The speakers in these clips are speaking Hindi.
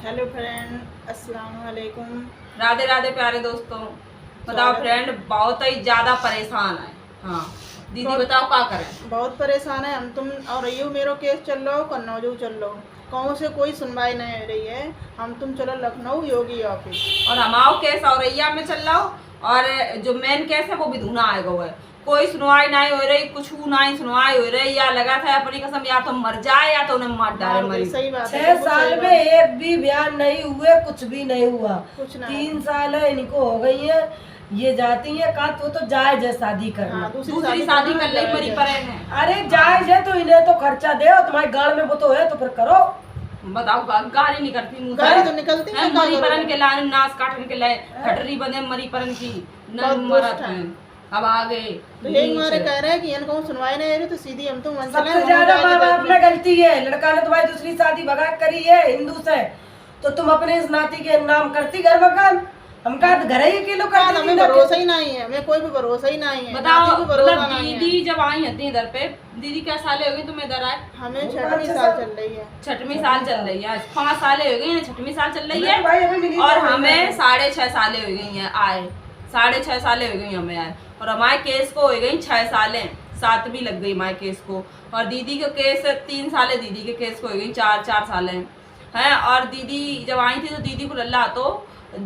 हेलो फ्रेंड, अस्सलाम वालेकुम। राधे राधे प्यारे दोस्तों। बताओ फ्रेंड, बहुत ही ज्यादा परेशान है। हाँ दीदी बताओ क्या करें। बहुत परेशान है हम तुम। और यो मेरो केस चल रहा हो, कन्नौज चल रहा हो, कहूँ से कोई सुनवाई नहीं हो रही है। हम तुम चलो लखनऊ योगी ऑफिस। और हमाओ केस औरैया में चल रहा हो, और जो मेन केस है वो भी धूना आएगा है। कोई सुनवाई नहीं हो रही, कुछ नहीं सुनवाई हो रही। या लगा था अपनी कसम, या तो मर जाए या तो उन्हें मार डाले मरी। सही बात है। 6 साल में एक भी बयान नहीं हुए, कुछ भी नहीं हुआ। कुछ नहीं। 3 साल है इनको हो गई है, ये जाती है का तो जायज है शादी करना। हाँ, दूसरी शादी कर ली मरी पर है। अरे जायज है तो इन्हें तो खर्चा दे, तुम्हारे गांव में वो तो है तो फिर करो। बताओ गाड़ी नहीं करती मुँह गाड़ी तो निकलती है। मरी परन के लाने नाश काटने के लाए खटरी बने मरी परन की न मरत है। अब आगे तो यही मारे कह रहे हैं कि इनको सुनवाई नहीं हो रही तो सीधी हम तो सबसे ज्यादा माँ बाप में गलती है। लड़का ने तुम्हारी दूसरी शादी भगा करी है हिंदू से, तो तुम अपने इस नाती के नाम करती घर मकान। हम का घर ही के लोग करते, हमें भरोसा ही नहीं है, हमें कोई भी भरोसा ही नहीं है। बताओ मतलब दीदी जब आई होती इधर पे, दीदी क्या साले हो गई तुम इधर आए? हमें 6वीं साल चल रही है। 6वीं साल चल रही है। 5 साले हो गई है, 6वीं साल चल रही भाई हमें है। मिली और तो हमें 6.5 साले हो गई है आए। 6.5 साले हो गई हमें आए। और हमारे केस को हो गई 6 सालें, 7 भी लग गई हमारे केस को। और दीदी के केस 3 साले, दीदी के केस को हो गई 4 सालें हैं। और दीदी जब आई थी तो दीदी को लल्ला तो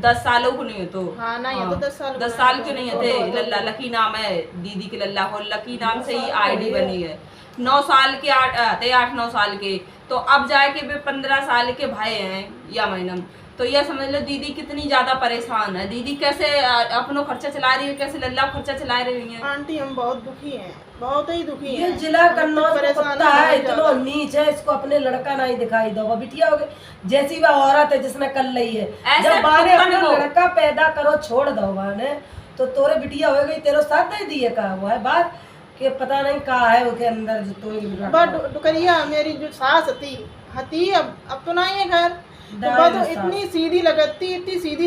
10 सालों को नहीं है तो हाँ नहीं है तो 10 साल क्यों नहीं है लल्ला। लकी नाम है दीदी के लल्ला को, लकी नाम से ही आईडी बनी है। 9 साल के 8-9 साल के, तो अब जाके वे 15 साल के भाई हैं या महीनम। तो यह समझ लो दीदी कितनी ज्यादा परेशान है। दीदी कैसे अपनो खर्चा चला रही है, कैसे लल्ला खर्चा चला रही है। आंटी हम बहुत दुखी हैं, बहुत ही दुखी ये हैं। जिला कन्नौज का कुत्ता है, है इतना नीच है, इसको अपने लड़का नहीं दिखाई दो। बिटिया हो गई जैसी वह औरत है जिसने कर ली है। ऐसे जब बाने अपना को लड़का पैदा करो छोड़ दो बाने, तो तोरे बिटिया हो गई, तेरे साथ दे दिए का हुआ है बात कि पता नहीं कहा है उसके अंदर जो तो बट डुकरिया मेरी जो सास हती अब तो नहीं है घर। तो इतनी सीधी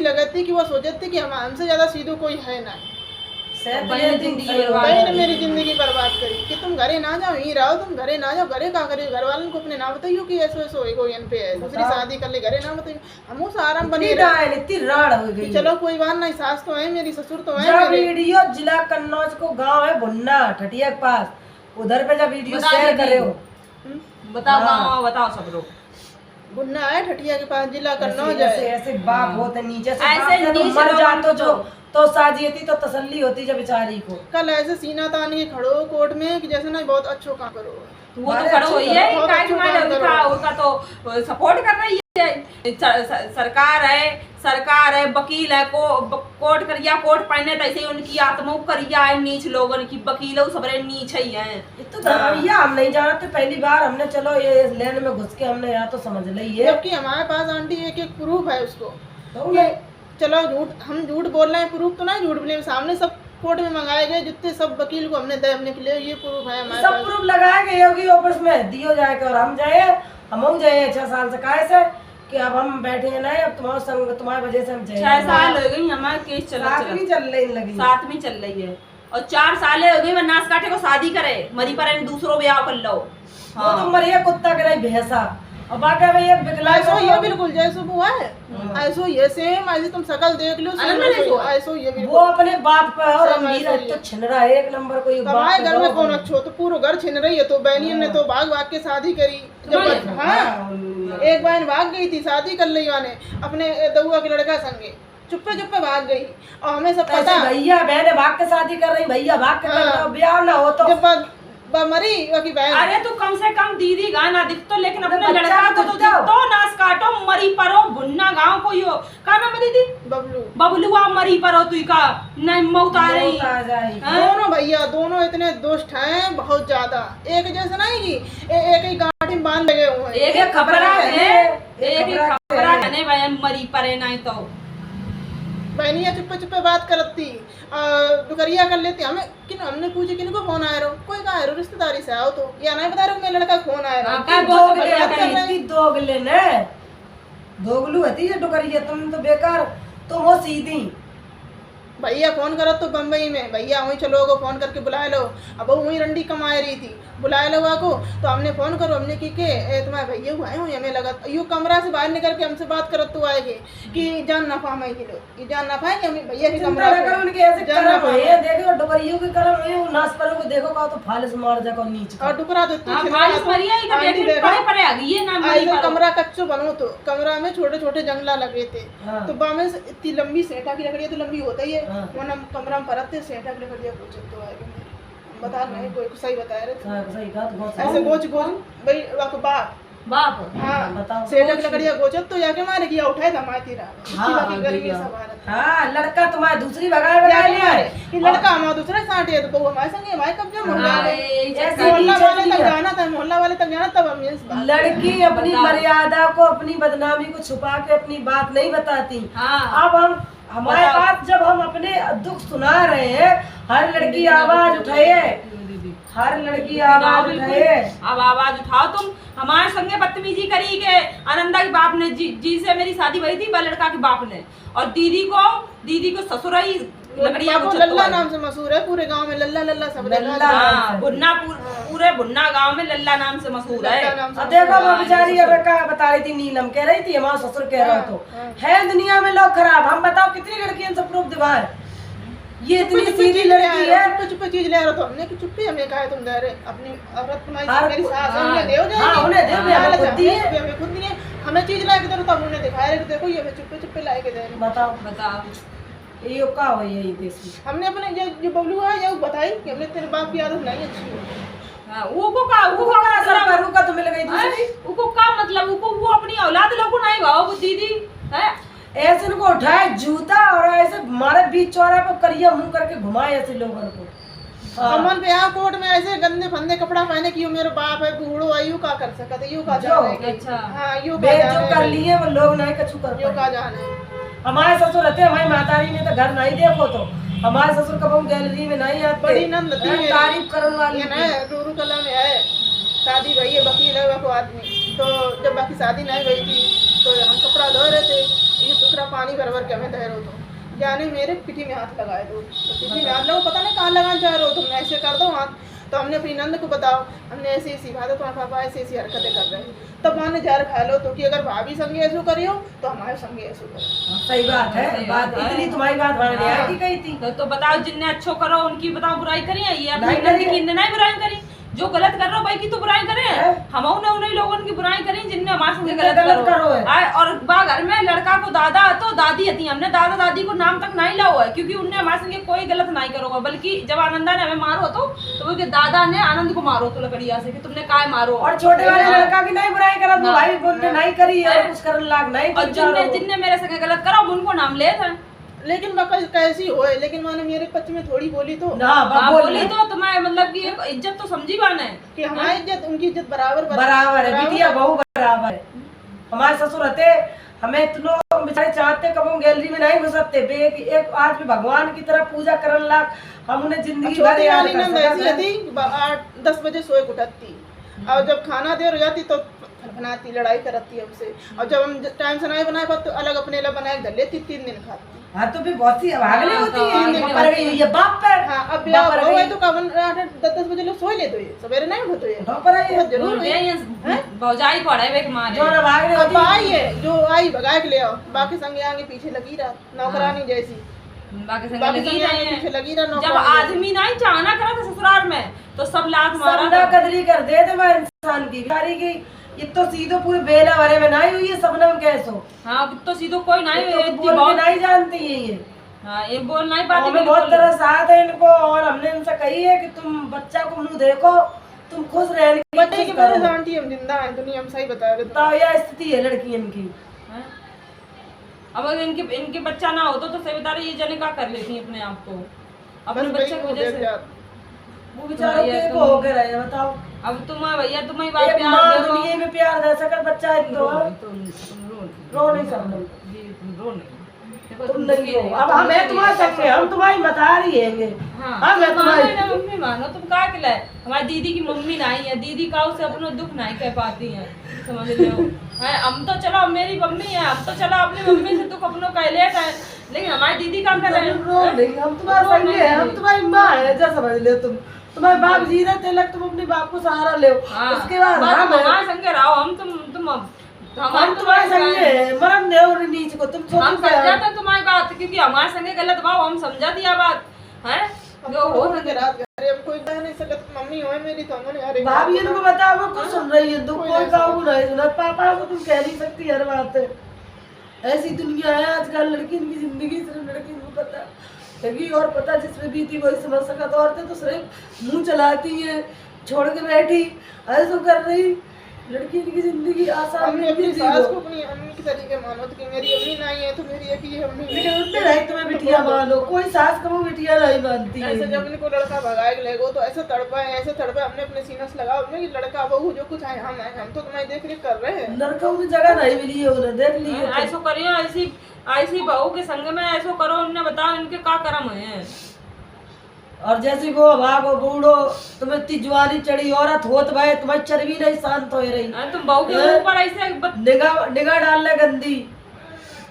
लगती कि वो सोचती कि हम हमसे ज्यादा सीधू कोई है नहीं। बहन ने मेरी जिंदगी बर्बाद करी कि तुम घरे ना जाओ, यहीं रहो, तुम घरे ना जाओ। घरे का करे घर वालों को अपने ना बताइयो कि ऐसो ऐसो पे है, दूसरी शादी कर ले, घरे ना बताइयो। हम उस आराम बनी इतनी राड़ हो गई। चलो कोई बात नहीं, सास तो है मेरी, ससुर तो है मेरे। वीडियो जिला कन्नौज को गांव है भुन्ना ठटिया के पास, उधर पे जब वीडियो शेयर करे हो बताओ बताओ सब लोग। भुन्ना है ठटिया के पास, जिला कन्नौज ऐसे है। ऐसे बाप होते नीचे से, ऐसे बाप से तो नीच मर लोग जातो जो तो साजियती तो तसल्ली होती जब बेचारी को। कल ऐसे सीना तान के खड़ो कोर्ट में कि जैसे ना बहुत अच्छो काम करो। वो तो खड़ो हुई है, उनका तो सपोर्ट कर रही है। सरकार है, वकील है, कोर्ट करिया, कोर्ट पहने तैसे उनकी आत्मा करिया है। नीच लोगन की वकीलों सबरे नीच ही है। तो धर्मैया हम नहीं जानते, पहली बार हमने चलो ये लेन में घुस के हमने यहाँ तो समझ ली है। जबकि हमारे पास आंटी एक प्रूफ है उसको। तो चलो हम झूठ बोल रहे हैं, प्रूफ तो नहीं झूठ बोले, सामने सब कोर्ट में मंगाए गए जितने सब वकील को हमने हमने के लिए ये प्रूफ है हमारे सब पास। प्रूफ लगाए गए होगी ऑफिस में दियो जाएगा। और हम जाए 6 साल से काहे से कि अब हम बैठे नहीं, अब तुम्हारे संग तुम्हारी वजह से हम जाए। 6 साल हो गई हमारा केस चल रही 7वीं चल रही है। और 4 साल हो गई नाश काटे को शादी करे, मरी पर दूसरो ब्याह कर लो। वो तो मरिया कुत्ता के नहीं भैंसा। और बाकी भाई ये बिकला ऐसो ये बिल्कुल जैसे वो है, ऐसो ये सेम ऐसे तुम शकल देख लो, ऐसो ये बिल्कुल वो अपने बाप पे और अमीर है तो छिन रहा है एक नंबर को। ये हमारे घर में कौन अच्छो, तो पूरा घर छिन रही है। तो बहनियन ने तो भाग के शादी करी। जब हाँ एक बहन भाग गई थी, शादी कर ली वाने अपने दउआ के लड़का संगे, चुप्पे भाग गई। और हमें सब पता भैया बहने भाग के शादी कर रही, भैया भाग के कर रहा, ब्याह ना हो तो मरी बाकी बहन। अरे तू कम से कम दीदी गाना दिख तो, लेकिन अपने लड़का को तो दिख तो नाश काटो मरी परो भुन्ना गांव को यो का नाम है दीदी? बबलुआ मरी परो तू का नहीं मौत आ रही। दोनों भैया दोनों इतने दुष्ट हैं, बहुत ज्यादा। एक जैसे नहीं की एक ही गांठी में बांध लगे हुए हैं। एक खबरा है, एक ही खबरा है भाई मरी परे नहीं तो बहनिया चुप्पे बात करती, डुकरिया कर लेती। हमने पूछे किनको फोन आया रहो, कोई कहा रो रिश्तेदारी से आओ तो, या नहीं बता रहे मेरे लड़का फोन आया रहो। दोगलू हती है डुकरिया, तुम तो बेकार, तुम हो सीधी भैया फोन करो तो बम्बई में भैया वहीं चलो को फोन करके बुला लो। अब वो वहीं रंडी कमाए रही थी, बुलाए लो को तो हमने फोन करो, हमने की के तुम्हारे भैया हुआ है हमें लगा यू कमरा से बाहर निकल के हमसे बात करो तो आएगी कि जान ना पाए कि लोग ये जान ना पाएंगे हम भैया के कमरा उनके ऐसे करम है, देखो डुकरियों के करम है, वो नाच पर को देखो का तो फालिस मार जाको नीचे और डुकरा देती हां फालिस मरिया ही का देख पड़े पड़े आ गई ये ना मरी पर कमरा कच्चो बनो तो कमरा में छोटे छोटे जंगला लगे थे। तो बा में इतनी लंबी सेठा की लकड़ी तो लंबी होता ही है, वो हम कमरा में परतते सेठा की लकड़ी पूछे तो आएगी बता नहीं कोई सही बता रहे थे सही बात ऐसे गोच भाई वाको बाप बाप हाँ बताओ सेठा की लकड़िया गोचत तो जाके मारे किया उठाए था माती रहा हाँ, गर्मी सवार हाँ लड़का तुम्हारे दूसरी भगाए बगा लिया है कि लड़का हमारा दूसरा साथ है तो वो हमारे संग हमारे कब्जे मोहल्ला हाँ, ऐसे मोहल्ला टीचर वाले नहीं तक है। जाना था, मोहल्ला वाले तक जाना तब हम इस बात लड़की अपनी मर्यादा को अपनी बदनामी को छुपा के अपनी बात नहीं बताती। हां अब हम हमारे पास जब हम अपने दुख सुना रहे हैं, हर लड़की आवाज उठाए, हर लड़की आवाज उठाए। अब आवाज उठाओ तुम हमारे संगे बदतमीजी करी के आनंदा के बाप ने जी से मेरी शादी हुई थी लड़का के बाप ने, और दीदी को ससुराई लकड़िया बाबू लल्ला नाम से मशहूर है पूरे गांव में, लल्ला लल्ला सब लल्ला हाँ बुन्ना पूरे बुन्ना गांव में लल्ला नाम से मशहूर है। अब देखो वो बेचारी अब क्या बता रही थी, नीलम कह रही थी हमारा ससुर कह रहा तो है दुनिया में लोग खराब। हम बताओ कितनी लड़कियां सब प्रूफ दिवाए, ये इतनी सीधी लड़की है। चुप्पे चीज ले रहा तो हमने कि चुप्पी हमें कहा तुम दे रहे अपनी औरत तुम्हारी मेरी सास है उन्हें देओ जाएगी। हाँ उन्हें देओ, हमें खुद दी है, हमें खुद नहीं है, हमें चीज ला के दे तब उन्हें दिखाया कि देखो ये हमें चुप्पे चुप्पे ला के दे रहे। बताओ ये का हो यही देश में। हमने अपने जो बबलू है ये बताई कि हमने तेरे बाप की आदत नहीं अच्छी है। हां वो का असर पर रुका तो मिल गई दूसरी, वो का मतलब वो अपनी औलाद लोगों को नहीं भाव वो दीदी है ऐसे इनको उठाए जूता और ऐसे हमारे बीच चौराहे पर करिया मुंह करके घुमाए ऐसे लोगों को। अमन पे यहाँ कोर्ट में ऐसे गंदे फंदे कपड़ा पहने कि मेरे बाप है बूढ़ो है, यू का कर सकते यू का जाने। अच्छा हाँ यू का बेच जो जाने कर लिए वो लोग नहीं कछु कर यू पाए। का जाने। हमारे ससुर रहते हमारी मातारी ने तो घर नहीं देखो तो हमारे ससुर कब हम गैलरी में नहीं आते, बड़ी नंद लती है तारीफ करने वाली ये ना रूरू कला में है शादी भई है वकील है वो आदमी, तो जब बाकी शादी नहीं गई थी तो हम कपड़ा धो रहे थे, ये दूसरा पानी भर भर के हमें दे रहे तो जाने मेरे पिठी में हाथ लगाए दो, तो पिठी में हाथ लगाओ पता नहीं कहाँ लगाना चाह रहे हो तुम ऐसे कर दो हाथ। तो हमने अपनी नंद को बताओ हमने ऐसे ही सिखा दो तुम्हारे पापा ऐसी ऐसी हरकतें कर रहे हैं, तब माने जार खा लो तो कि अगर भाभी संगे ऐसो करियो तो हमारे संगे ऐसो करो। सही बात है, बात इतनी तुम्हारी बात मानने आई की कही थी। तो बताओ जिनने अच्छो करो उनकी बताओ बुराई करी है, ये अपनी नहीं नंदी करी की इनने नहीं बुराई करी, जो गलत कर रहे हो भाई की तो बुराई करे है। हम उन्हीं लोगों की बुराई करी जिनने हमारे संगे जिनने गलत गलत करो है। आए और बा घर में लड़का को दादा तो दादी हती, हमने दादा दादी को नाम तक नहीं लाओ है क्योंकि उनने हमारे संगे कोई गलत नहीं करोगा, बल्कि जब आनंदा ने हमें मारो तो वो के दादा ने आनंद को मारो तो लकड़िया से कि तुमने काय मारो, और छोटे वाले लड़का की नहीं बुराई करा तो भाई बोलने नहीं करी है कुछ करने लाग नहीं, और जिनने मेरे संगे गलत करा उनको नाम ले थे। लेकिन बकल कैसी होए, लेकिन मैंने मेरे पक्ष में थोड़ी बोली तो ना हाँ, बोल बोली तो तुम्हें मतलब कि एक इज्जत तो समझी बाने कि हमारी इज्जत उनकी इज्जत बराबर बराबर है, बिटिया बहू बराबर है। हमारे ससुर रहते हमें इतनो बेचारे चाहते कब हम गैलरी में नहीं घुसते बे एक आज भी भगवान की तरह पूजा करने लाग हम उन्हें जिंदगी भर छोटी याद वाली कर नंद ऐसी सकते थी 8-10 बजे सोए उठती और जब खाना देर हो जाती तो बनाती लड़ाई करती है हमसे, और जब हम टाइम से नहीं बनाए तो अलग अपने लिए बनाए धर लेती 3 दिन खाती। हाँ तो भी बहुत सी भागने हाँ, होती तो है, आगे पर गई हुई है बाप पर। हाँ अब ब्याह बाप पर हो गए गई। तो कब 8-10 बजे लोग सोए लेते हैं, सवेरे नहीं उठते हैं। बाप पर आई है। बहुत जरूर है। भौजाई पड़े वे के मारे जो ना भागने अब होती आई है जो आई भगा के ले आओ, बाकी संगे आगे पीछे लगी रहा नौकरानी जैसी, बाकी संगे बाकी लगी संगे आगे रही पीछे है। लगी रहा जब नौकरानी। आदमी नहीं चाहना करा था ससुराल में तो सब लात मारा सबना था। कदरी कर दे थे मैं इंसान की बिचारी की, ये तो सीधो पूरे बेला भरे में नहीं हुई है सबनम कैसो, हाँ तो सीधो कोई नहीं ये तो इतनी बोल के बहुत नहीं जानती है ये। हाँ ये बोल नहीं पाती हमें बहुत बिल्कुल। तरह साथ है इनको, और हमने इनसे कही है कि तुम बच्चा को मुंह देखो, तुम खुश रहने की बच्चे की कोशिश करो। वजह से हम जिंदा हैं दुनिया में, सही बता रहे तो यह स्थिति है लड़कियों की। हैं? अब अगर इनके बच्चा ना होता तो सही बता रही ये जने क्या कर लेती हैं अपने आप को अपने बच्चे की वजह से। वो बेचारों के को हो गए रहे बताओ, अब तुम्हें भैया तुम्हें बात एक प्यार माँ दे दो। दुनिया में प्यार दे सकर बच्चा है तो रो नहीं सकते, तुम नहीं रो। अब हम है तुम्हारे संग में, हम तुम्हारी बता रही है। हाँ हम है तुम तुम्हारी मानो ना मम्मी मानो तुम का के लाए हमारी दीदी की मम्मी नहीं है, दीदी का उसे अपना दुख नहीं कह पाती है, समझ लो है। हम तो चलो मेरी मम्मी है, हम तो चलो अपनी मम्मी से दुख अपनों कह ले लेकिन हमारी दीदी काम कर रहे हैं। रो नहीं, हम तुम्हारे संग हैं, हम तुम्हारी माँ है, जैसा समझ ले तुम। तुम्हारे बाप जी रहे थे, लग तुम अपने बाप को सहारा ले। उसके बाद हम हमारे संग रहो, हम तुम्हारे संग हैं, मरम दे और नीच को तुम हम समझाते तुम्हारी बात, क्योंकि हमारे संगे गलत भाव हम समझा दिया बात है जो हो के रात घरे हम कोई कह नहीं सकत। मम्मी होए मेरी तो हमने यार भाभी इनको बताओ, वो कुछ सुन रही है, दुख कोई काबू नहीं सुना। पापा को तुम कह नहीं सकती हर बात। ऐसी दुनिया है आजकल, लड़की की जिंदगी सिर्फ लड़की को पता लगी, और पता जिसमें बीती वही समझ सका। तो औरतें तो सिर्फ मुंह चलाती हैं, छोड़ के बैठी ऐसा कर रही। लड़की की जिंदगी आसान हमने अपनी सास को अपनी अम्मी की तरीके मानो कि मेरी अम्मी नहीं है तो मेरी एक ही अम्मी है। लेकिन उनमें नहीं तुम्हें बिटिया मानो, कोई सास को बिटिया नहीं मानती है। ऐसे जब इनको लड़का भगाए लेगो तो ऐसे तड़पा है, ऐसे तड़पा। हमने अपने सीने से लगा हमने कि लड़का बहू जो कुछ है हम तो तुम्हारी देख रेख कर रहे हैं। लड़कों में जगह नहीं मिली है उन्हें, देख ली ऐसा करियो, ऐसी बहू के संग में ऐसा करो। उन्हें बताओ इनके क्या कर्म है। और जैसे वो भागो बूढ़ो, तुम्हें इतनी जवानी चढ़ी औरत होत भाई, तुम्हारी चर्बी नहीं शांत हो रही। तुम बहू के ऊपर ऐसे निगाह डाल ले गंदी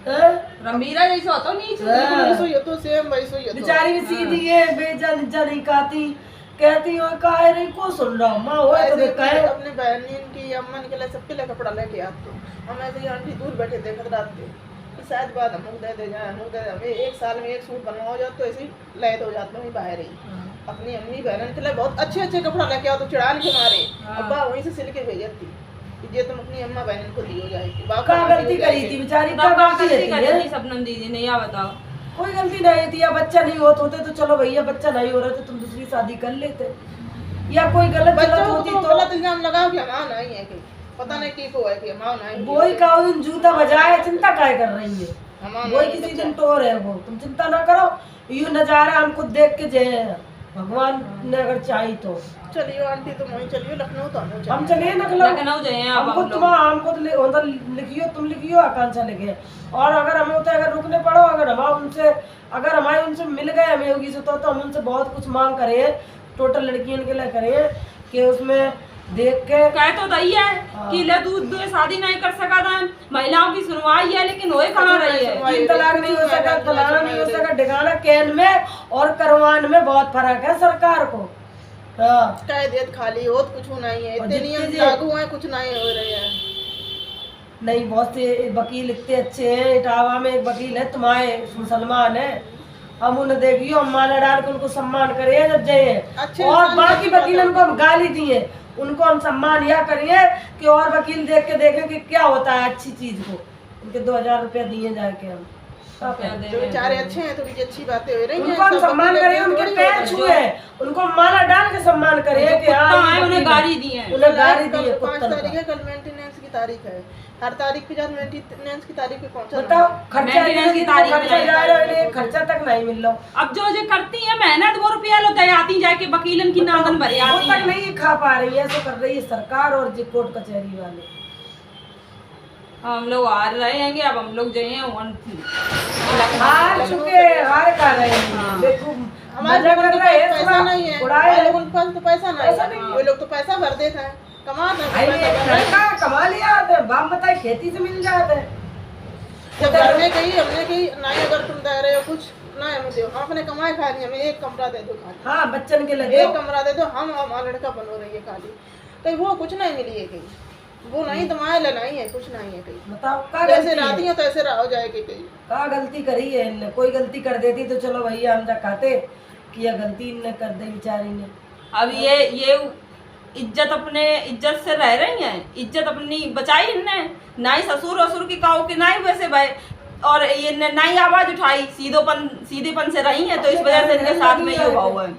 रमीरा जैसे होता नीच तो सेम वैसे ही बेचारी भी सीधी है, बेजान नहीं कहती, कहती हो काहे नहीं को सुन रहा हूं मां होए तो कहे। अपने बहन की अम्मा के लिए सबके लिए कपड़ा लेके आते। हम ऐसे ही आंटी दूर बैठे देखत रात के शायद बात हम दे दे जाए, हम दे हमें एक साल में एक सूट बनवा हो जाता तो ऐसे ही लय हो जाते हैं बाहर ही। अपनी अम्मी बहन के लिए बहुत अच्छे अच्छे कपड़ा लेके आओ तो चिड़ान के मारे अब्बा वहीं से सिल के भेजती ये तुम अपनी अम्मा बहन को दी हो जाएगी। क्या गलती करी थी बेचारी, क्या गलती करी थी सपनम दीदी ने, या बताओ। कोई गलती नहीं थी, या बच्चा नहीं होते तो चलो भैया बच्चा नहीं हो रहा तो तुम दूसरी शादी कर लेते, या कोई गलत होती तो गलत इल्जाम लगाओ कि हमारा नहीं है कि पता नहीं की को है कि हमारा नहीं। वही का दिन जूता बजाए, चिंता काय कर रही है वही किसी दिन टोर है वो, तुम चिंता ना करो। यूं नजारा हमको देख के जे भगवान ने अगर चाही तो चलियो आंटी तुम वहीं चलियो लखनऊ तो हम चलिए लखनऊ जाए। हमको तो लिखियो, तुम लिखियो आकांक्षा लिखे। और अगर हमें होता है अगर रुकने पड़ो, अगर हमारे उनसे मिल गए हमें होगी तो हम उनसे बहुत कुछ मांग करें, टोटल लड़कियों के लिए करें कि उसमें देख के कह तो दही है कि ले दूध शादी नहीं कर सका था, महिलाओं की सुनवाई है लेकिन वो कहाँ रही है। 3 तलाक नहीं हो सका, तलाक नहीं हो सका, ठिकाना कैन में और करवान में बहुत फर्क है सरकार को। कह देत खाली हो कुछ नहीं है, इतने नियम लागू हैं कुछ नहीं हो रहे हैं। नहीं बहुत से वकील इतने अच्छे हैं, इटावा में एक वकील है तुम्हारे मुसलमान है, हम उन्हें देखियो हम माला डाल के उनको सम्मान करिए जब जाइए। और बाकी वकीलों को हम गाली दिए, उनको हम सम्मान यह करिए कि और वकील देख के देखें कि क्या होता है अच्छी चीज को, उनके 2000 रुपया दिए जाके हम जो बेचारे अच्छे हैं थोड़ी अच्छी बातें हो रही हैं, उनको हम सम्मान करें, उनके पैर छुए, उनको माला डाल के सम्मान करें कि हाँ उन्हें गाड़ी दी है, उन्हें गाड़ी दी है। 5 तारीख है, कल मेंटेनेंस की तारीख है, हर तारीख पे जाकर मेंटेनेंस की तारीख पे पहुंचा। बताओ खर्चा की तारीख जा रहा है, खर्चा तक नहीं मिल रहा। अब जो करती है मेहनत वो रुपया लो दयाती जाके वकीलन की नागन भरे आती तक नहीं खा पा रही है, ऐसा कर रही है सरकार और जो कोर्ट कचहरी वाले। हम लोग हार रहे हैं, अब हम लोग जो हैं हार चुके, हार कर रहे हैं। देखो हमारे लोगों के पास पैसा नहीं है, हमारे लोगों के पास तो पैसा नहीं, वो लोग तो पैसा भर देते हैं, कमा लिया बाप बताए खेती से मिल जाते हैं। जब घर में कही हमने कही नहीं, अगर तुम दे रहे हो कुछ ना हमें दो, हम अपने कमाए खा रही, हमें एक कमरा दे दो खाली। हाँ बच्चन के लगे एक कमरा दे दो, हम हमारा लड़का बनो रही है खाली, कहीं वो कुछ नहीं मिली है, कहीं वो नहीं तुम्हारे लिए नहीं है, कुछ नहीं है कहीं। बताओ जैसे राती हो तो ऐसे हो जाएगी कहीं। क्या गलती करी है इनने? कोई गलती कर देती तो चलो भैया हम खाते कि यह गलती इनने कर दी बेचारी ने। अब ये इज्जत अपने इज्जत से रह रही हैं, इज्जत अपनी बचाई इनने, ना ही ससुर वसुर की कहो कि ना ही वैसे भाई, और ये ना ही आवाज उठाई, सीधेपन से रही हैं, तो इस वजह से इनके साथ में ये हुआ हुआ है।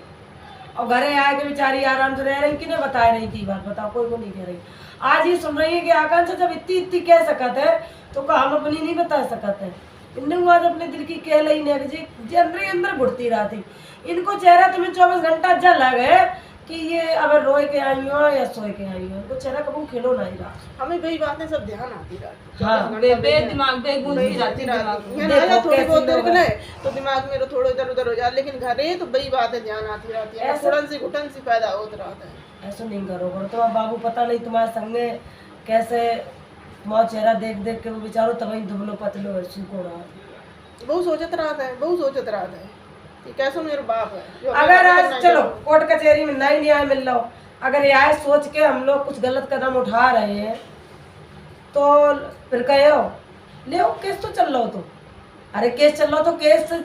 और घरे आए के बेचारी आराम से रह रही, किन्हें बता रही थी बात, बताओ कोई को नहीं कह रही। आज ये सुन रही है कि आकांक्षा जब इतनी कह सकते है तो हम अपनी नहीं बता सकते हैं। इनने आज अपने दिल की कह ली ने जी अंदर घुटती रहती, इनको चेहरा तुम्हें 24 घंटा जल लगे कि ये अब रोए के आई हो या सोए के आई हो, इनको चेहरा कभी खिलो नहीं रहा। हमें वही बातें सब ध्यान आती रहती, हाँ दिमाग बेगूंज जाती थोड़ी बहुत देर के लिए तो दिमाग में थोड़ा इधर उधर हो जाए, लेकिन घरे तो वही बातें ध्यान आती रहती है, घुटन सी पैदा होता रहता है। ऐसा नहीं करो तो बाबू पता नहीं तुम्हारे संगे कैसे तुम्हारा चेहरा देख देख के वो बेचारो तभी दुबलो पतलो है सूखो रहा। बहुत सोचत रहा था, बहुत सोचत रहा था कि कैसे मेरे बाप है जो हमें अगर करना आज ही चलो चाहिए। कोर्ट कचहरी में नहीं न्याय मिल रहा हो, अगर यह सोच के हम लोग कुछ गलत कदम उठा रहे हैं तो फिर कहे हो ले हो केस तो चल रहा हो तो, अरे केस चल रहा हो तो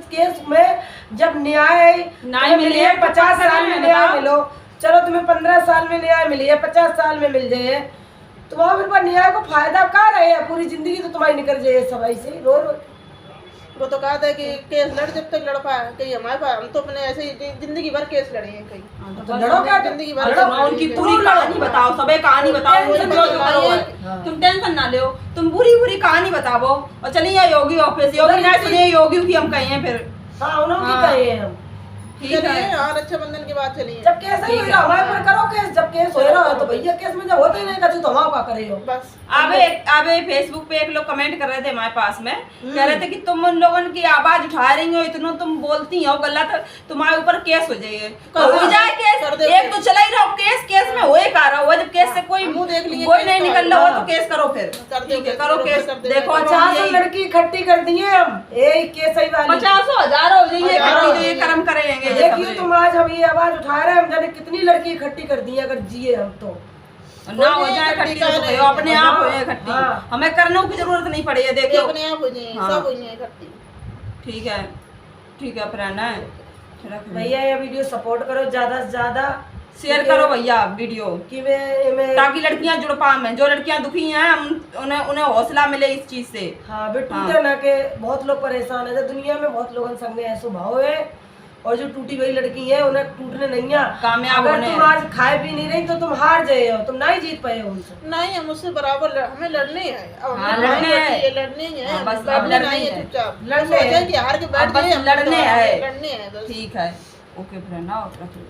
केस में जब न्याय न्याय मिले, 50 साल में न्याय बताओ। मिलो, चलो तुम्हें 15 साल में न्याय मिली है, 50 साल में मिल जाए तो वहाँ फिर न्याय को फायदा कहाँ रहे है, पूरी जिंदगी तो तुम्हारी निकल जाए सब ऐसे रो रो। वो तो कहा था कि केस लड़ जब तक लड़ पाए, कहीं हमारे पास हम तो अपने ऐसे ही जिंदगी भर केस लड़े हैं कहीं। तो लड़ो क्या जिंदगी भर लड़ो, लड़े उनकी हैं। पूरी कहानी बताओ, सबे कहानी बताओ, टेंशन जो जो मत करो लो। है। तुम टेंशन ना लो, तुम पूरी पूरी कहानी बताओ और चलिए योगी ऑफिस, योगी ना सुनिए योगी की हम कहे हैं फिर। हाँ उन्होंने हाँ। कहे हैं हम ठीक चलिए है, और रक्षाबंधन के बाद चलिए जब केस ही हो रहा हमारे पर करो केस, जब केस हो रहा है तो भैया केस में जब होते ही नहीं कछु तो हम क्या करे हो। बस। अबे फेसबुक पे एक लोग कमेंट कर रहे थे हमारे पास में, कह रहे थे कि तुम उन लोगों की आवाज उठा रही हो, इतना तुम बोलती हो गलत, तुम्हारे ऊपर केस हो जाइए। कर हो दो, जाए केस, कर दो एक तो चला ही रहो केस, केस में होए का रहा हुआ, जब केस से कोई मुंह देख लिए कोई केस नहीं का। निकल रहा हो हाँ। तो केस करो फिर। कर दो ठीक है, केस, करो करो, केस। कर दो, देखो कर दो। 50 लड़की इकट्ठी कर दिए हम एक केस ही वाली। 50 हजार हो जाइए, हजारों जो ये कर्म करेंगे ये देखिए सबसे। तुम आज हम ये आवाज उठा रहे हैं, हम जाने कितनी लड़की इकट्ठी कर दी है, अगर जिए हम तो। ना हो जाए इकट्ठी तो कहो, अपने आप हो इकट्ठी, हाँ। हमें करने की जरूरत नहीं पड़ी है। ये देखो अपने आप हो जाए, हाँ। सब हो जाए इकट्ठी। ठीक है, ठीक है फ्रेंड है, भैया ये वीडियो सपोर्ट करो ज्यादा से ज्यादा, शेयर करो भैया वीडियो, कि मैं ताकि लड़कियां जुड़ पाए, जो लड़कियां दुखी हैं उन्हें उन्हें हौसला मिले इस चीज से। हाँ बे टूटे ना के बहुत लोग परेशान है, दुनिया में बहुत लोगों संग में ऐसा भाव है, और जो टूटी हुई लड़की है उन्हें टूटने नहीं है, कामयाब अगर होने तुम आज खाए पी नहीं रही तो तुम हार जाए हो, तुम नहीं जीत पाए हो उनसे। नहीं हम उससे बराबर हमें लड़ने हैं, अब हाँ, हमें लड़ने लड़ने हैं। हैं, लड़ने ही हैं, हाँ, बस अब बैठने लड़ने नहीं है हैं। चुपचाप, लड़ने सोचा हैं। कि हार के अब बैठ बस जाए, हम लड़ने तो हैं। लड़ने हैं बस। ठीक है, ओके फ्रेंड, आओ रख लो।